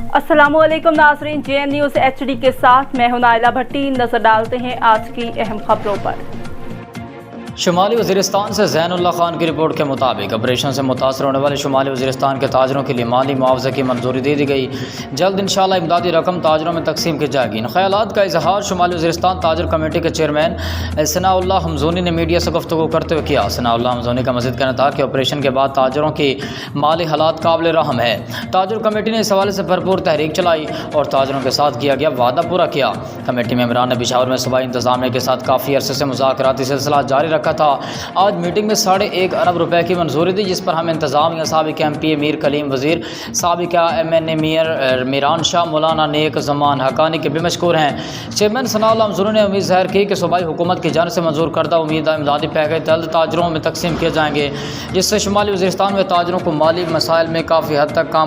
अस्सलाम वालेकुम नाज़रीन, JN न्यूज़ HD के साथ मैं हूं नाइला भट्टी। नजर डालते हैं आज की अहम खबरों पर। शुमाली वज़ीरिस्तान से ज़ैनुल्लाह खान की रिपोर्ट के मुताबिक ऑपरेशन से मुतासर होने वाले शुमाली वज़ीरिस्तान के ताजरों के लिए माली मुआवजे की मंजूरी दे दी गई। जल्द इंशाअल्लाह इमदादी रकम ताजरों में तकसीम की जाएगी। इन ख्यालात का इजहार शुमाली वज़ीरिस्तान ताजर कमेटी के चेयरमैन सनाउल्लाह हमज़ोनी ने मीडिया से गुफ्तगू करते हुए किया। सनाउल्लाह हमज़ोनी का मज़ीद कहना था कि ऑपरेशन के बाद ताजरों की माली हालात काबिल रहम है। ताजर कमेटी ने इस हवाले से भरपूर तहरीक चलाई और ताजरों के साथ किया गया वादा पूरा किया। कमेटी मेंबरान ने पिशावर में सूबाई इंतजामिया के साथ काफ़ी अरसे से मुज़ाकराती सिलसिला जारी रखा था। आज मीटिंग में 1.5 अरब रुपए की मंजूरी दी, जिस पर हम इंतजामिया साबिक MP मीर कलीम वज़ीर, साबिका MNA मीरान शाह, मौलाना नेक ज़मान हकानी के भी मशकूर हैं। चेयरमैन सनाउल्लाह हमज़ोनी ने उम्मीद ज़ाहिर की कि सूबाई हुकूमत की जानिब से मंजूर करदा इमदादी पैकेज जल्द ताजरों में तकसीम किए जाएंगे, जिससे शुमाली वज़ीरिस्तान में ताजरों को माली मसाइल में काफ़ी हद तक काम